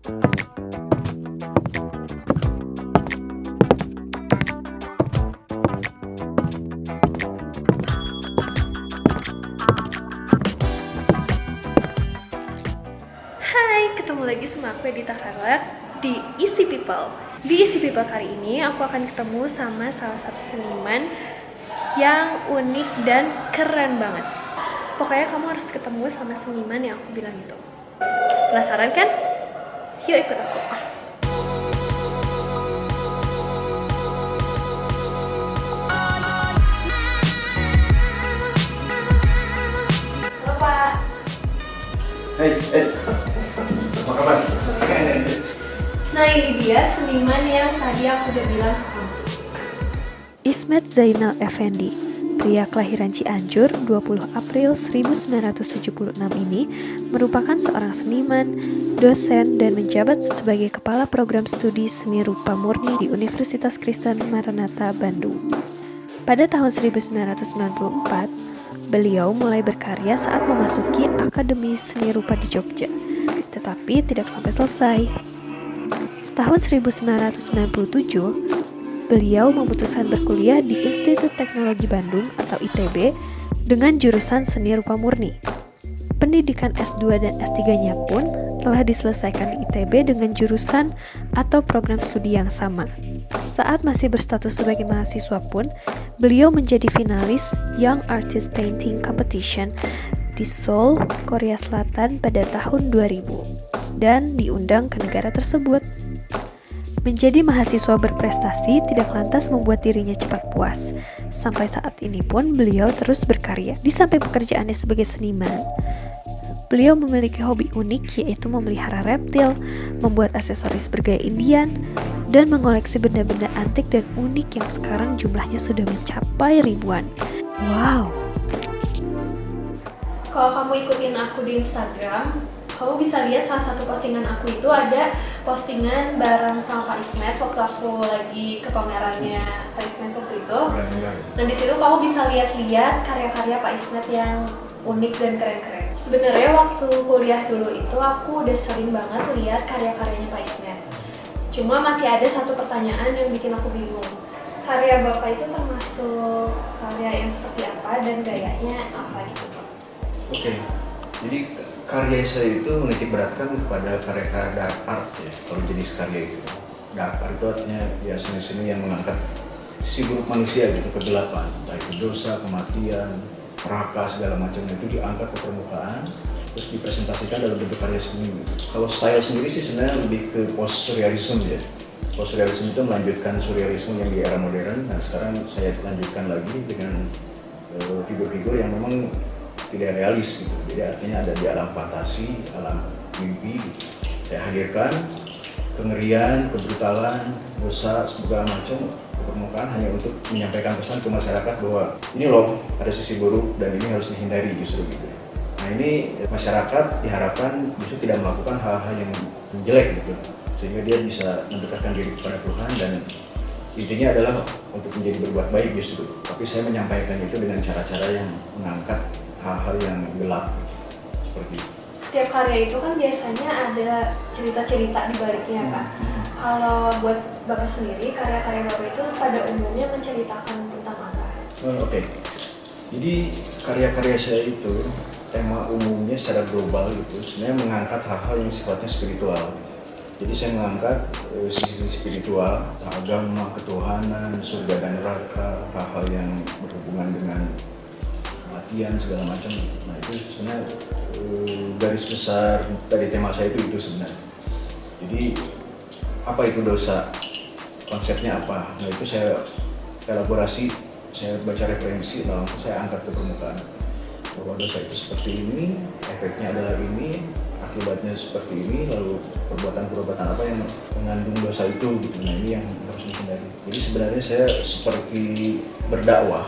Hai, ketemu lagi sama aku Edita Carla di Easy People. Di Easy People kali ini aku akan ketemu sama salah satu seniman yang unik dan keren banget. Pokoknya kamu harus ketemu sama seniman yang aku bilang itu. Penasaran kan? Yuk ikut aku. Halo Pak. Hei, apa kabar? Nah ini dia seniman yang tadi aku udah bilang ke kamu. Ismet Zainal Effendi, pria kelahiran Cianjur 20 April 1976 ini merupakan seorang seniman, dosen, dan menjabat sebagai Kepala Program Studi Seni Rupa Murni di Universitas Kristen Maranatha, Bandung. Pada tahun 1994, beliau mulai berkarya saat memasuki Akademi Seni Rupa di Jogja, tetapi tidak sampai selesai. Tahun 1997, beliau memutuskan berkuliah di Institut Teknologi Bandung atau ITB dengan jurusan Seni Rupa Murni. Pendidikan S2 dan S3-nya pun telah diselesaikan di ITB dengan jurusan atau program studi yang sama. Saat masih berstatus sebagai mahasiswa pun, beliau menjadi finalis Young Artist Painting Competition di Seoul, Korea Selatan pada tahun 2000 dan diundang ke negara tersebut. Menjadi mahasiswa berprestasi tidak lantas membuat dirinya cepat puas. Sampai saat ini pun beliau terus berkarya. Di samping pekerjaannya sebagai seniman, beliau memiliki hobi unik yaitu memelihara reptil, membuat aksesoris bergaya Indian, dan mengoleksi benda-benda antik dan unik yang sekarang jumlahnya sudah mencapai ribuan. Wow! Kalau kamu ikutin aku di Instagram, kamu bisa lihat salah satu postingan aku itu ada postingan bareng sama Pak Ismet waktu aku lagi ke pamerannya Pak Ismet waktu itu. Dan di situ kamu bisa lihat-lihat karya-karya Pak Ismet yang unik dan keren-keren. Sebenarnya waktu kuliah dulu itu aku udah sering banget lihat karya-karyanya Pak Ismet. Cuma masih ada satu pertanyaan yang bikin aku bingung. Karya Bapak itu termasuk karya yang seperti apa dan gayanya apa gitu, Pak? Oke, jadi karya saya itu menitik beratkan kepada karya-karya dark art ya, kalau jenis karya itu. Dark art itu artinya ya seni-seni yang mengangkat sisi buruk manusia gitu, kegelapan, entah itu dosa, kematian, neraka, segala macamnya itu diangkat ke permukaan, terus dipresentasikan dalam bentuk karya seni. Kalau style sendiri sih sebenarnya lebih ke post-surrealism ya. Post-surrealism itu melanjutkan surrealisme yang di era modern. Nah sekarang saya lanjutkan lagi dengan figur-figur yang memang tidak realis gitu, jadi artinya ada di alam fantasi, alam mimpi gitu. Saya hadirkan kengerian, kebrutalan, dosa, segala macam ke permukaan hanya untuk menyampaikan pesan ke masyarakat bahwa ini loh ada sisi buruk dan ini harus dihindari justru gitu. Nah ini masyarakat diharapkan justru tidak melakukan hal-hal yang jelek gitu, sehingga dia bisa mendekatkan diri kepada Tuhan dan intinya adalah untuk menjadi berbuat baik justru. Tapi saya menyampaikan itu dengan cara-cara yang mengangkat hal-hal yang gelap seperti itu. Setiap karya itu kan biasanya ada cerita-cerita di baliknya, Pak. Kalau buat Bapak sendiri, karya-karya Bapak itu pada umumnya menceritakan tentang apa? Oke. Jadi karya-karya saya itu tema umumnya secara global gitu, sebenarnya mengangkat hal-hal yang sifatnya spiritual. Jadi saya mengangkat sisi spiritual, agama, ketuhanan, surga dan neraka, hal-hal yang berhubungan dengan kematian segala macam. Nah itu sebenarnya garis besar dari tema saya itu sebenarnya. Jadi apa itu dosa? Konsepnya apa? Nah itu saya elaborasi, saya baca referensi, lalu saya angkat ke permukaan bahwa dosa itu seperti ini, efeknya adalah ini, akibatnya seperti ini, lalu perbuatan-perbuatan apa yang mengandung dosa itu gitu. Nah ini yang harus dihindari. Jadi sebenarnya saya seperti berdakwah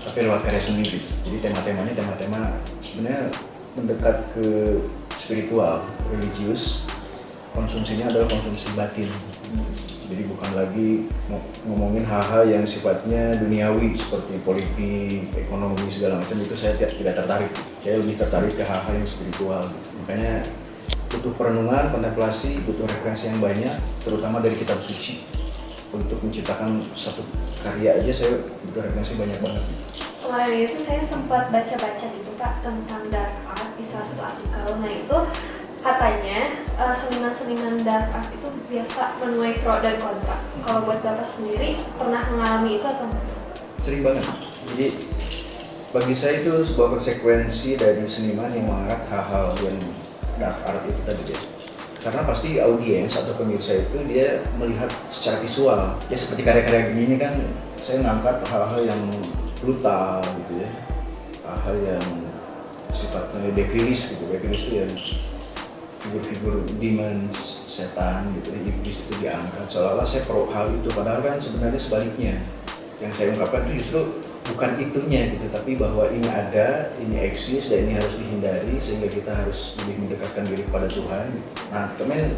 tapi lewat karya sendiri. Jadi tema-temanya tema-tema sebenarnya mendekat ke spiritual, religius. Konsumsinya adalah konsumsi batin. Jadi bukan lagi ngomongin hal-hal yang sifatnya duniawi seperti politik, ekonomi segala macam, itu saya tidak tertarik. Saya lebih tertarik ke hal-hal yang spiritual. Makanya butuh perenungan, kontemplasi, butuh referensi yang banyak, terutama dari kitab suci. Untuk menciptakan satu karya aja saya butuh referensi banyak banget. Kemarin itu saya sempat baca-baca gitu Pak tentang dark art di salah satu artikel. Nah itu katanya seniman-seniman dark art itu biasa menuai pro dan kontra. Kalau buat Bapak sendiri pernah mengalami itu atau enggak? Sering banget. Jadi bagi saya itu sebuah konsekuensi dari seniman yang mengangkat hal-hal yang dark art itu tadi ya. Karena pasti audiens atau pemirsa itu dia melihat secara visual. Ya seperti karya-karya begini kan saya mengangkat hal-hal yang brutal gitu ya. Hal-hal yang sifatnya devilis gitu. Devilis itu yang figur-figur demons, setan gitu, iblis itu diangkat. Seolah-olah saya pro hal itu, padahal kan sebenarnya sebaliknya. Yang saya ungkapkan itu justru bukan itunya gitu, tapi bahwa ini ada, ini eksis dan ini harus dihindari sehingga kita harus lebih mendekatkan diri kepada Tuhan. Gitu. Nah, kemudian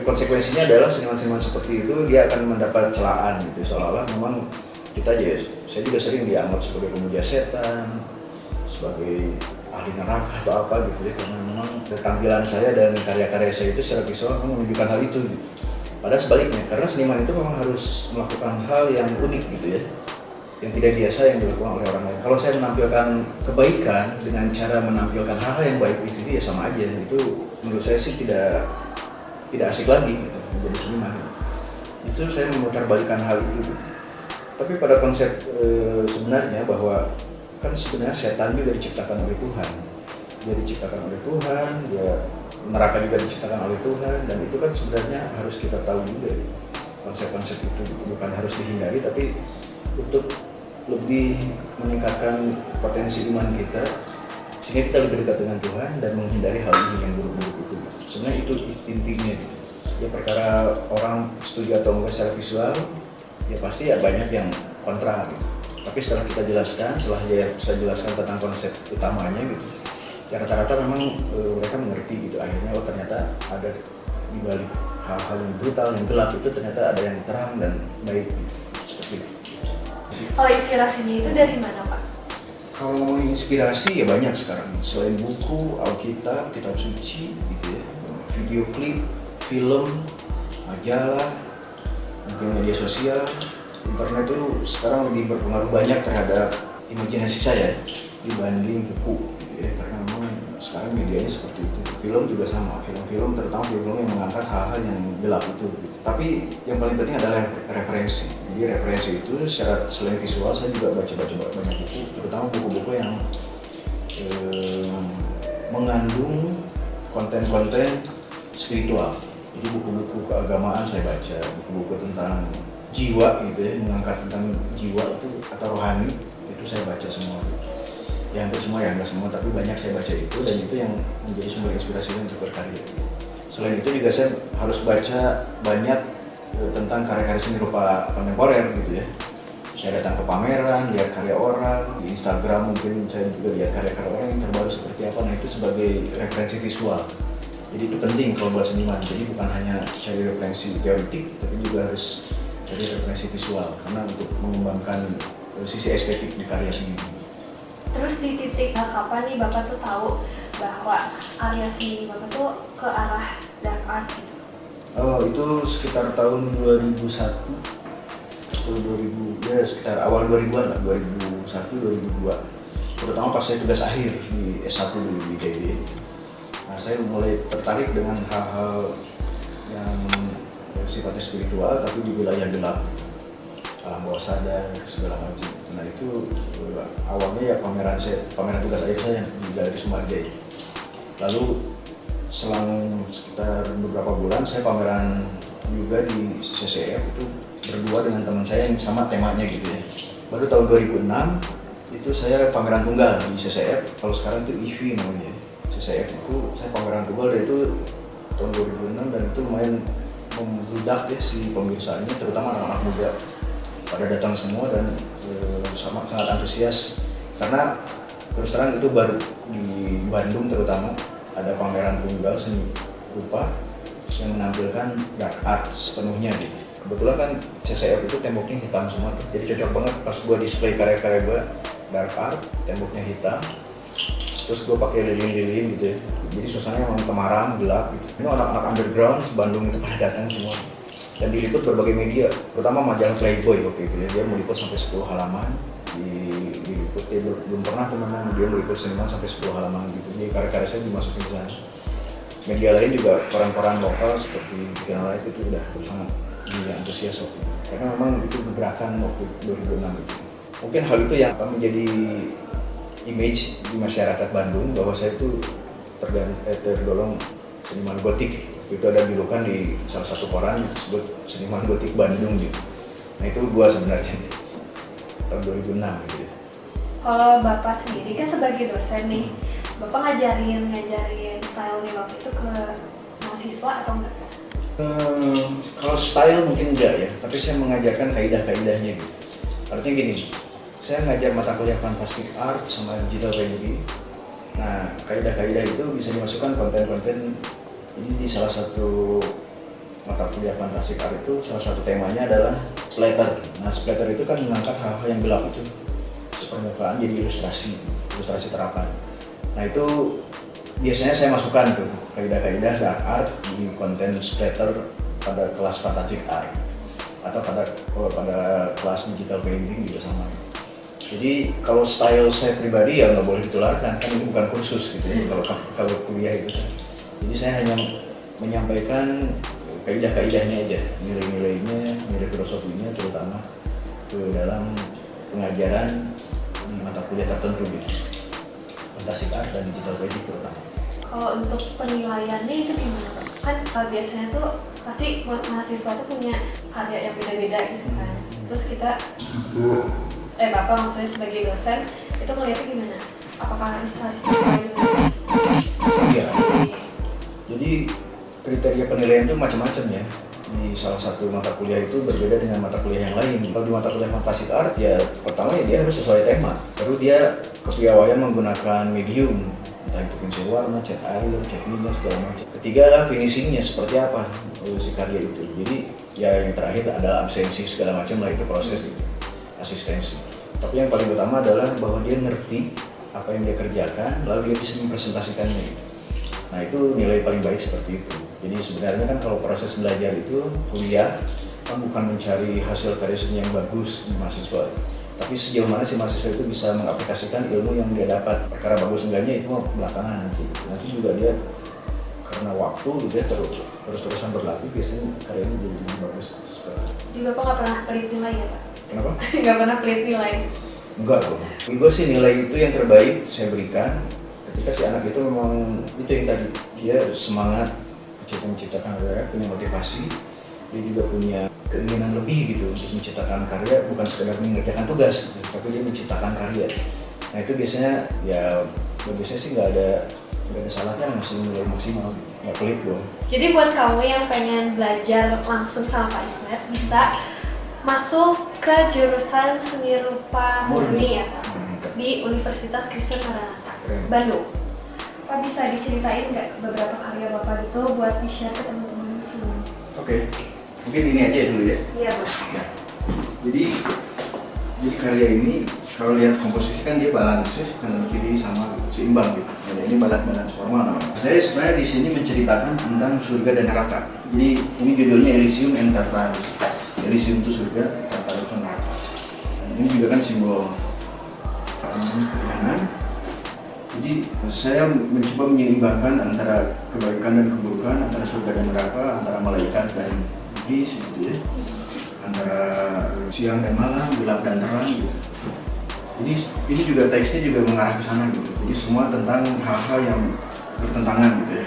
konsekuensinya adalah seniman-seniman seperti itu dia akan mendapat celaan gitu, seolah-olah memang kita aja, saya juga sering dianggap sebagai pemuja setan, sebagai ahli neraka atau apa gitu ya, karena memang tampilan saya dan karya-karya saya itu secara visual menunjukkan hal itu gitu. Padahal sebaliknya, karena seniman itu memang harus melakukan hal yang unik gitu ya, yang tidak biasa yang dilakukan oleh orang lain. Kalau saya menampilkan kebaikan dengan cara menampilkan hal-hal yang baik di sini ya sama aja. Itu menurut saya sih tidak asik lagi gitu, menjadi seniman. Justru saya memutarbalikkan hal itu. Tapi pada konsep sebenarnya bahwa kan sebenarnya setan juga diciptakan oleh Tuhan. Dia diciptakan oleh Tuhan, neraka juga diciptakan oleh Tuhan, dan itu kan sebenarnya harus kita tahu juga konsep-konsep itu bukan harus dihindari, tapi untuk lebih meningkatkan potensi iman kita sehingga kita lebih dekat dengan Tuhan dan menghindari hal ini yang buruk-buruk itu. Sebenarnya itu intinya gitu. Ya perkara orang setuju atau enggak secara visual, ya pasti ya banyak yang kontra gitu. Tapi setelah kita jelaskan, setelah dia bisa jelaskan tentang konsep utamanya gitu, ya rata-rata memang mereka mengerti gitu. Akhirnya ternyata ada di balik hal-hal yang brutal, yang gelap itu ternyata ada yang terang dan baik gitu. Seperti itu. Kalau inspirasinya itu dari mana Pak? Kalau ngomongin inspirasi ya banyak sekarang. Selain buku, Alkitab, kitab suci gitu ya, video klip, film, majalah, mungkin media sosial, internet itu sekarang lebih berpengaruh banyak terhadap imajinasi saya dibanding buku gitu ya, karena memang sekarang medianya seperti itu. Film juga sama, film-film terutama film yang mengangkat hal-hal yang gelap itu gitu. Tapi yang paling penting adalah referensi. Jadi referensi itu secara selain visual saya juga baca-baca banyak buku, terutama buku-buku yang mengandung konten-konten spiritual. Jadi buku-buku keagamaan saya baca, buku-buku tentang jiwa gitu ya, mengangkat tentang jiwa itu atau rohani itu saya baca semua. Ya hampir semua, ya enggak semua, tapi banyak saya baca itu, dan itu yang menjadi sumber inspirasi untuk berkarya. Selain itu juga saya harus baca banyak tentang karya-karya seni rupa kontemporer gitu ya. Saya datang ke pameran, lihat karya orang, di Instagram mungkin saya juga lihat karya-karya orang yang terbaru seperti apa. Nah itu sebagai referensi visual. Jadi itu penting kalau buat seniman. Jadi bukan hanya cari referensi teoretik, tapi juga harus cari referensi visual karena untuk mengembangkan sisi estetik di karya sendiri. Terus di titik kapan nih Bapak tuh tahu bahwa karya seni Bapak tuh ke arah dark art gitu? Oh, itu sekitar tahun 2001 atau 2000, ya sekitar awal 2000-an lah, 2001, 2002. Terutama pas saya tugas akhir di S1 di ITB. Nah, saya mulai tertarik dengan hal-hal yang sifatnya spiritual tapi di wilayah gelap, alam bawah sadar, segala macam. Nah itu awalnya ya pameran tugas akhir saya di Galeri Sumarjaya. Lalu selang sekitar beberapa bulan saya pameran juga di CCF itu berdua dengan teman saya yang sama temanya gitu ya. Baru tahun 2006 itu saya pameran tunggal di CCF, kalau sekarang itu IFI namanya. CCF itu saya pameran tunggal, dan itu tahun 2006, dan itu lumayan membludak ya si pemirsaannya, terutama anak-anak muda pada datang semua dan sangat antusias karena terus terang itu baru di Bandung terutama ada pameran tunggal seni rupa yang menampilkan dark art sepenuhnya gitu. Kebetulan kan CCF itu temboknya hitam semua tuh. Jadi cocok banget pas gua display karya-karya gua dark art, temboknya hitam, terus gue pakai lilin-lilin gitu ya. Jadi suasananya memang temaram, gelap gitu. Ini anak-anak underground Bandung itu pada datang semua. Dan diliput berbagai media, terutama majalah Playboy waktu itu ya. Dia meliput sampai 10 halaman, diliput dia belum pernah tuh memang dia meliput seniman sampai 10 halaman gitu. Jadi karya-karya saya dimasukin ke sana. Media lain juga koran-koran lokal seperti Channel Live itu udah sangat antusias waktu itu. Karena memang itu gebrakan waktu 2006 itu. Mungkin hal itu yang akan menjadi image di masyarakat Bandung bahwa saya itu tergolong seniman gotik. Itu ada julukan di salah satu koran disebut seniman gotik Bandung gitu. Nah itu gua sebenarnya tahun 2006 gitu. Kalau Bapak sendiri kan sebagai dosen nih, Bapak ngajarin style nih waktu itu ke mahasiswa atau enggak? Kalau style mungkin enggak ya, tapi saya mengajarkan kaidah-kaidahnya gitu. Artinya gini, saya ngajar mata kuliah Fantastic Art sama Digital Painting. Nah, kaidah-kaidah itu bisa dimasukkan konten-konten. Ini di salah satu mata kuliah Fantastic Art itu salah satu temanya adalah splatter. Nah, splatter itu kan mengangkat hal-hal yang gelap itu permukaan jadi ilustrasi terapan. Nah itu biasanya saya masukkan tuh kaidah-kaidah dark art di konten splatter pada kelas Fantastic Art atau pada kelas digital painting juga sama. Jadi kalau style saya pribadi ya nggak boleh ditularkan, kan ini bukan kursus gitu ya kalau kuliah itu kan. Jadi saya hanya menyampaikan kaidah-kaidahnya aja, nilai-nilainya, nilai filosofinya terutama ke dalam pengajaran mata kuliah tertentu gitu. Fantastic Art dan digital painting terutama. Kalau untuk penilaiannya itu gimana Pak? Kan biasanya tuh pasti mahasiswa tuh punya karya yang beda-beda gitu kan. Terus Bapak maksudnya sebagai dosen itu melihatnya gimana? Apakah harus sesuai? Iya. Jadi kriteria penilaian itu macam-macam ya. Di salah satu mata kuliah itu berbeda dengan mata kuliah yang lain. Kalau di mata kuliah Fantastic Art ya pertama ya dia harus sesuai tema. Lalu dia kepiawaian menggunakan medium, entah itu pensil warna, cat air, cat minyak segala macam. Ketiga finishingnya seperti apa si karya itu. Jadi ya yang terakhir adalah absensi segala macam lah itu proses itu, asistensi. Tapi yang paling utama adalah bahwa dia ngerti apa yang dia kerjakan, lalu dia bisa mempresentasikannya gitu. Nah itu nilai paling baik seperti itu. Jadi sebenarnya kan kalau proses belajar itu kuliah kan bukan mencari hasil karya seni yang bagus di mahasiswa, tapi sejauh mana si mahasiswa itu bisa mengaplikasikan ilmu yang dia dapat. Perkara bagus enggaknya itu belakangan nanti juga dia karena waktu dia terus-terusan berlatih biasanya karyanya jadi lebih bagus. Jadi Bapak nggak pernah pelit nilai ya Pak? Kenapa? Nggak pernah pelit nilai? Enggak dong. Gue sih nilai itu yang terbaik saya berikan ketika si anak itu memang itu yang tadi dia semangat menciptakan karya, punya motivasi, dia juga punya keinginan lebih gitu untuk menciptakan karya, bukan sekedar mengerjakan tugas, gitu, tapi dia menciptakan karya. Nah itu biasanya ya biasanya sih nggak ada salahnya masih nilai maksimal, nggak pelit dong. Jadi buat kamu yang pengen belajar langsung sama Pak Ismet bisa masuk ke jurusan seni rupa murni ya Pak di Universitas Kristen Maranatha Bandung. Pak bisa diceritain nggak beberapa karya Bapak gitu buat di-share ke teman-teman semua? Oke. Mungkin ini aja dulu ya. Iya Pak. Ya. Jadi karya ini kalau lihat komposisi kan dia balance ya, kanan kiri sama seimbang gitu. Jadi ini balance formal namanya. Saya sebenarnya di sini menceritakan tentang surga dan neraka. Jadi ini judulnya Elysium and Tartarus. Elysium itu surga, Tartarus itu neraka. Ini juga kan simbol ketuhanan. Jadi saya mencoba menyeimbangkan antara kebaikan dan keburukan, antara surga dan neraka, antara malaikat dan iblis gitu ya, antara siang dan malam, gelap dan terang gitu. Jadi ini juga teksnya juga mengarah ke sana gitu. Jadi semua tentang hal-hal yang bertentangan gitu ya.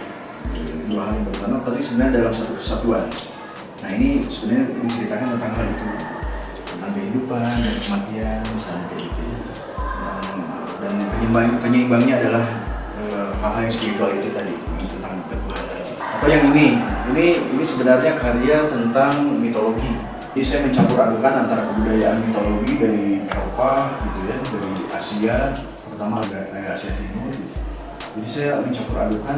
Dua hal yang bertentangan tapi sebenarnya dalam satu kesatuan. Nah ini sebenarnya menceritakan tentang hal itu, tentang kehidupan dan kematian misalnya kayak gitu ya. Dan penyeimbangnya adalah hal-hal yang spiritual itu tadi tentang ketuhanan. Atau yang ini sebenarnya karya tentang mitologi. Jadi saya mencampur adukan antara kebudayaan mitologi dari Eropa gitu ya, dari Asia, terutama dari Asia Timur. Gitu. Jadi saya mencampur adukan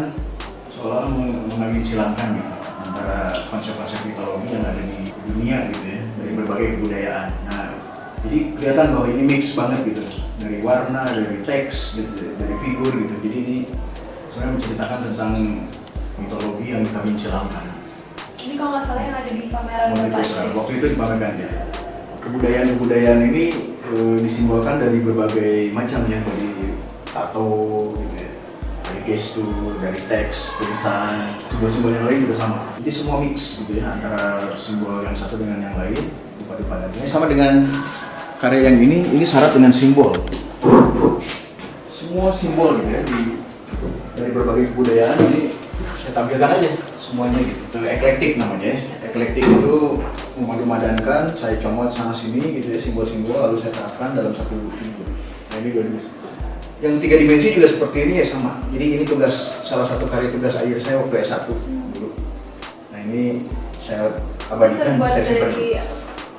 seolah mengagin silangkan gitu antara konsep-konsep mitologi yang ada di dunia gitu ya, dari berbagai kebudayaan. Nah, jadi kelihatan bahwa ini mix banget gitu. dari warna, dari teks, gitu, dari figur gitu. Jadi ini sebenarnya menceritakan tentang mitologi yang kami silamkan. Ini kalau nggak salah yang ada di pameran Bapak ini. Waktu itu dipamerkan ya. Kebudayaan ini disimbolkan dari berbagai macam ya, dari tato, gitu ya, dari gestur, dari teks, tulisan, simbol-simbol yang lain juga sama. Jadi semua mix gitu ya, antara simbol yang satu dengan yang lain. Ini sama dengan karya yang ini syarat dengan simbol. Semua simbol gitu ya, dari berbagai kebudayaan ini saya tampilkan aja semuanya gitu. Eklektik namanya ya. Eklektik itu memadankan, saya comot sana sini gitu ya, simbol-simbol lalu saya terapkan dalam satu figur. Nah ini dua dimensi. Yang 3 dimensi juga seperti ini ya sama. Jadi ini salah satu karya tugas akhir saya waktu S1 dulu. Nah ini saya abadikan, saya simpan.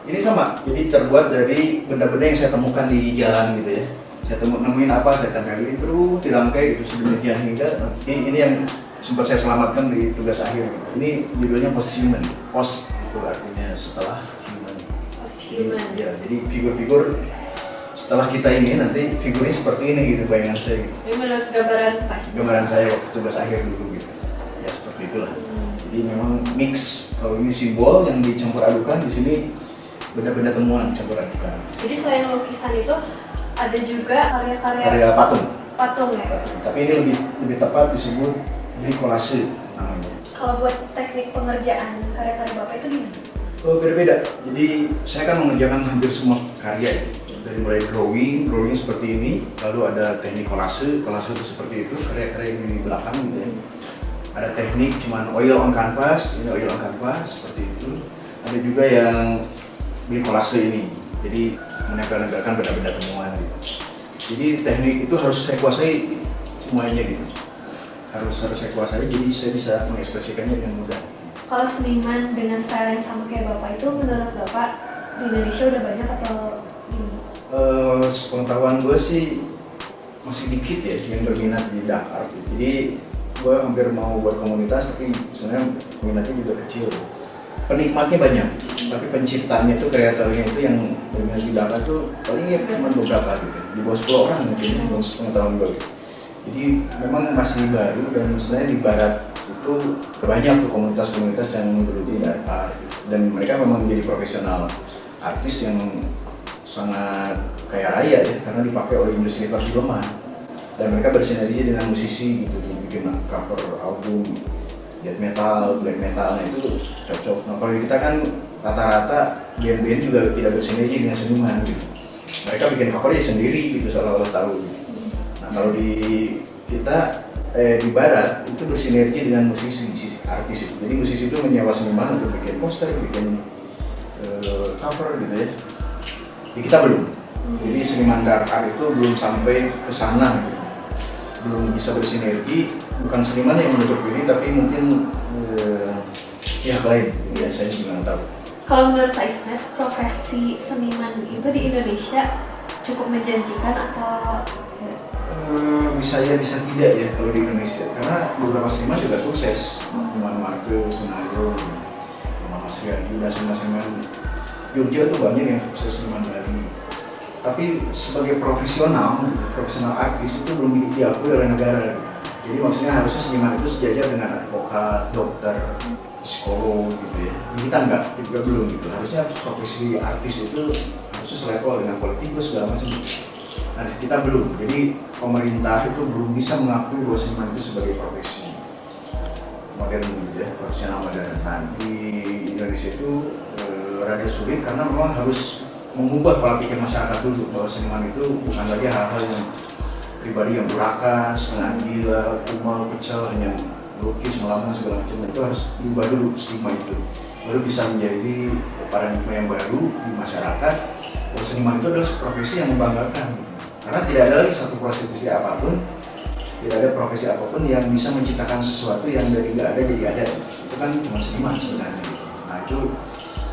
Ini sama, jadi terbuat dari benda-benda yang saya temukan di jalan gitu ya. Saya nemuin apa, saya tempelin terus dirangkai gitu sedemikian hingga ini yang sempat saya selamatkan di tugas akhir. Ini judulnya post human, post itu artinya setelah human. Post human. Ya, jadi figur-figur setelah kita ini nanti figurnya seperti ini gitu bayangan saya. Gitu. Ini menurut gambaran pas. Gambaran saya waktu tugas akhir dulu gitu. Ya seperti itulah. Jadi memang mix. Kalau ini simbol yang dicampur adukan, di sini benda-benda temuan campur adukan. Jadi selain lukisan itu ada juga karya patung. Patung ya. Tapi ini lebih tepat disebut bricolase namanya. Kalau buat teknik pengerjaan karya-karya Bapak itu gimana? Oh, beda-beda. Jadi saya kan mengerjakan hampir semua karya dari mulai drawing seperti ini, lalu ada teknik kolase itu seperti itu, karya-karya yang di belakang gitu ya. Ada teknik cuman oil on canvas, ini oil on canvas seperti itu. Ada juga yang bricolase ini, jadi menempel-nempelkan benda-benda temuan gitu. Jadi teknik itu harus saya kuasai semuanya gitu. Harus saya kuasai, jadi saya bisa mengekspresikannya dengan mudah. Kalau seniman dengan style yang sama kayak Bapak itu menurut Bapak di Indonesia udah banyak atau gimana? Sepengetahuan gue sih masih dikit ya yang berminat di dark art. Jadi gue hampir mau buat komunitas, tapi sebenarnya peminatnya juga kecil. Penikmatnya banyak, tapi penciptanya itu, kreatornya itu yang berminat di dark art tuh paling ya cuma beberapa gitu. Di bawah 10 orang mungkin, bawah sepengetahuan gue. Jadi memang masih baru dan sebenarnya di barat itu banyak tuh komunitas-komunitas yang menggeluti dark art dan mereka memang menjadi profesional artis yang sangat kaya raya ya karena dipakai oleh industri perfilman dan mereka bersinergi dengan musisi gitu bikin cover album death metal, black metalnya itu cocok. Nah kalau kita kan rata-rata band-band juga tidak bersinergi dengan seniman gitu. Mereka bikin covernya sendiri gitu seolah-olah tahu gitu. Nah kalau di kita di barat itu bersinergi dengan musisi artis itu. Jadi musisi itu menyewa seniman untuk bikin poster, bikin cover gitu ya. Di kita belum. Jadi seniman dark art itu belum sampai ke sana gitu. Belum bisa bersinergi, bukan seniman yang menutup diri tapi mungkin pihak lain. Ya saya juga nggak tahu. Kalau menurut Pak Ismet, profesi seniman itu di Indonesia cukup menjanjikan atau bisa ya bisa tidak ya kalau di Indonesia karena beberapa seniman juga sukses. Iman Marke, Sunario, Mas Riyadi, dan seniman Jogja tuh banyak yang sukses seniman Bali. Tapi sebagai profesional artis itu belum diakui oleh negara. Jadi maksudnya harusnya seniman itu sejajar dengan advokat, dokter, psikolog gitu ya. Kita enggak, kita juga belum gitu. Harusnya profesi artis itu harusnya selevel dengan politikus segala macam. Nah kita belum. Jadi pemerintah itu belum bisa mengakui bahwa seniman itu sebagai profesi modern gitu ya, profesional modern. Nah di Indonesia itu rada sulit karena memang harus mengubah pola pikir masyarakat dulu bahwa seniman itu bukan lagi hal-hal yang pribadi yang urakan, setengah gila, kumal, kecil, hanya melukis, melamun segala macam. Itu harus diubah dulu stigma itu, baru bisa menjadi paradigma yang baru di masyarakat bahwa seniman itu adalah profesi yang membanggakan karena tidak ada lagi satu profesi apapun, tidak ada profesi apapun yang bisa menciptakan sesuatu yang dari nggak ada jadi ada. Itu kan cuma seniman sebenarnya. Nah itu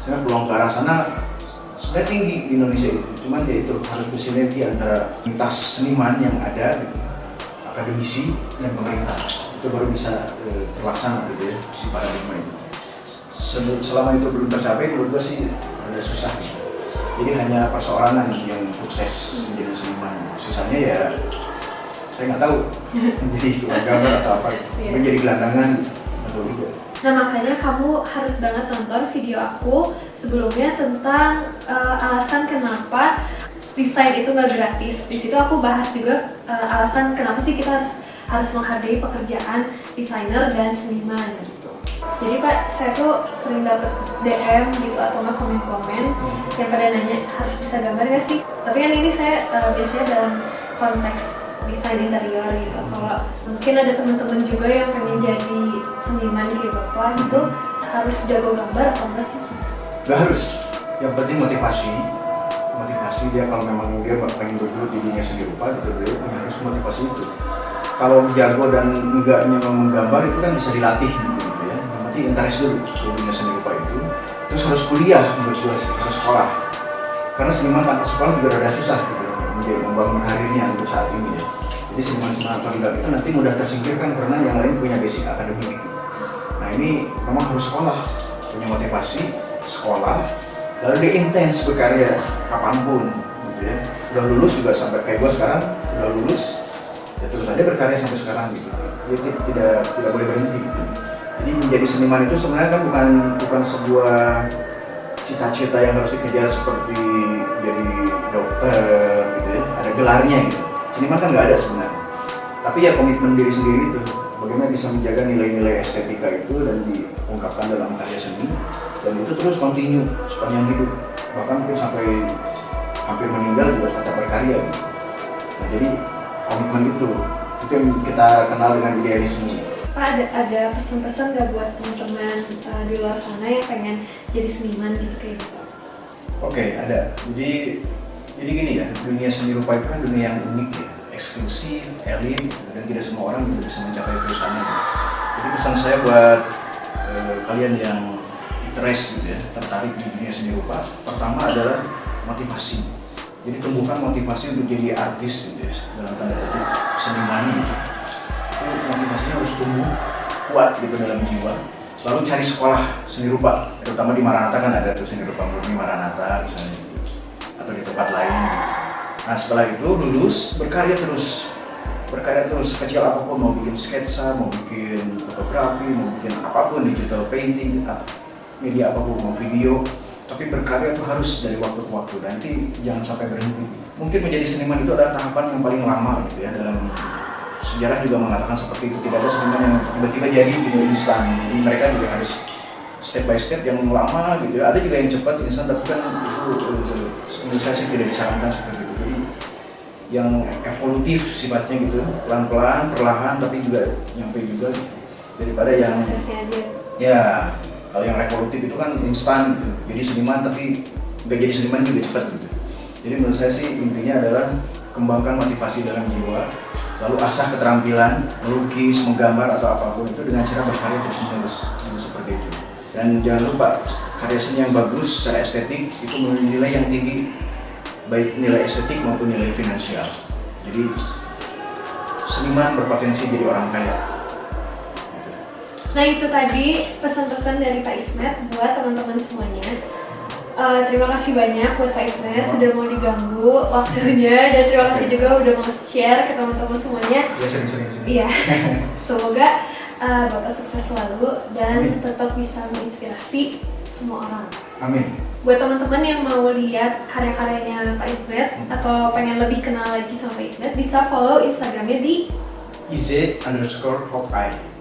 sebenarnya peluang ke arah sana sebenarnya tinggi di Indonesia itu, cuman ya itu harus bersinergi antara lintas seniman yang ada, akademisi dan pemerintah, itu baru bisa terlaksana gitu ya si paradigma itu. Selama itu belum tercapai, menurut gue sih agak susah gitu. Jadi hanya perseorangan yang sukses menjadi seniman. Sisanya ya saya nggak tahu. Jadi tukang gambar atau apa. Menjadi gelandangan atau juga. Nah makanya kamu harus banget nonton video aku sebelumnya tentang alasan kenapa desain itu nggak gratis. Di situ aku bahas juga alasan kenapa sih kita harus menghargai pekerjaan desainer dan seniman gitu. Jadi Pak, saya tuh sering dapet DM gitu atau nggak komen-komen yang pada nanya harus bisa gambar nggak sih? Tapi kan ini saya biasanya dalam konteks desain interior gitu. Kalau mungkin ada teman-teman juga yang pengen jadi seniman kayak Bapak gitu, harus jago gambar atau enggak sih? Nggak harus. Yang penting motivasi dia kalau memang dia pengen bergelut di dunia seni rupa gitu, dia harus motivasi itu. Kalau jago dan enggaknya menggambar itu kan bisa dilatih gitu ya. Yang penting interest dulu di dunia seni rupa itu. Terus harus kuliah menurut gue sih, harus sekolah. Karena seniman tanpa sekolah juga rada susah gitu, menjadi membangun karirnya untuk saat ini ya. Jadi seniman otodidak itu nanti mudah tersingkirkan karena yang lain punya basic akademik. Nah ini memang harus sekolah, punya motivasi, sekolah, lalu dia intens berkarya kapanpun gitu ya. Udah lulus juga sampai kayak gue sekarang, udah lulus ya terus aja berkarya sampai sekarang gitu. Dia tidak boleh berhenti gitu. Jadi menjadi seniman itu sebenarnya kan bukan sebuah cita-cita yang harus dikejar seperti jadi dokter gitu ya, ada gelarnya gitu. Seniman kan nggak ada sebenarnya. Tapi ya komitmen diri sendiri itu, bagaimana bisa menjaga nilai-nilai estetika itu dan diungkapkan dalam karya seni, dan itu terus kontinu sepanjang hidup, bahkan mungkin sampai hampir meninggal juga tetap berkarya gitu. Nah jadi komitmen itu yang kita kenal dengan idealisme. Pak, ada pesan-pesan nggak buat teman-teman di luar sana yang pengen jadi seniman gitu kayak gitu? Oke, ada. Jadi gini ya, dunia seni rupa itu kan dunia yang unik ya, eksklusif, elit, dan tidak semua orang juga bisa mencapai ke sana. Jadi pesan saya buat kalian yang interest gitu ya, tertarik di dunia seni rupa, pertama adalah motivasi. Jadi tumbuhkan motivasi untuk jadi artis gitu ya, dalam tanda kutip seniman gitu. Itu motivasinya harus tumbuh kuat gitu dalam jiwa. Lalu cari sekolah seni rupa, terutama di Maranatha kan ada tuh seni rupa murni Maranatha misalnya gitu, atau di tempat lain. Nah setelah itu lulus berkarya terus kecil apapun, mau bikin sketsa, mau bikin fotografi, mau bikin apapun, digital painting, media apapun, mau video. Tapi berkarya itu harus dari waktu ke waktu, nanti jangan sampai berhenti. Mungkin menjadi seniman itu adalah tahapan yang paling lama gitu ya, dalam sejarah juga mengatakan seperti itu. Tidak ada seniman yang tiba-tiba jadi gitu instan. Jadi mereka juga harus step by step yang lama gitu. Ada juga yang cepat instan, tapi kan itu menurut saya sih tidak disarankan seperti itu. Jadi yang evolutif sifatnya gitu, pelan-pelan, perlahan, tapi juga nyampe juga daripada yang ya. Kalau yang revolutif itu kan instan gitu. Jadi seniman tapi nggak jadi seniman juga cepat gitu. Jadi menurut saya sih intinya adalah kembangkan motivasi dalam jiwa, lalu asah keterampilan melukis, menggambar atau apapun itu dengan cara berkarya terus-menerus seperti itu. Dan jangan lupa karya seni yang bagus secara estetik itu memiliki nilai yang tinggi, baik nilai estetik maupun nilai finansial. Jadi seniman berpotensi jadi orang kaya. Nah itu tadi pesan-pesan dari Pak Ismet buat teman-teman semuanya. Terima kasih banyak buat Pak Ismet sudah mau diganggu waktunya, dan terima kasih juga udah mau share ke teman-teman semuanya. Ya sering-sering. Iya. Semoga Bapak sukses selalu dan tetap bisa menginspirasi semua orang. Amin. Buat teman-teman yang mau lihat karya-karyanya Pak Ismet atau pengen lebih kenal lagi sama Pak Ismet, bisa follow Instagramnya di iz_hopai.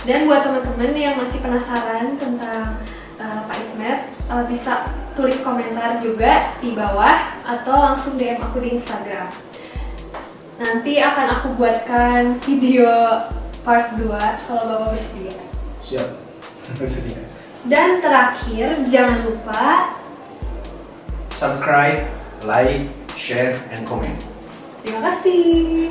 Dan buat teman-teman yang masih penasaran tentang Pak Ismet, bisa tulis komentar juga di bawah atau langsung DM aku di Instagram. Nanti akan aku buatkan video part 2 kalau Bapak bersedia. Siap, bersedia. Dan terakhir, jangan lupa subscribe, like, share, and comment. Terima kasih.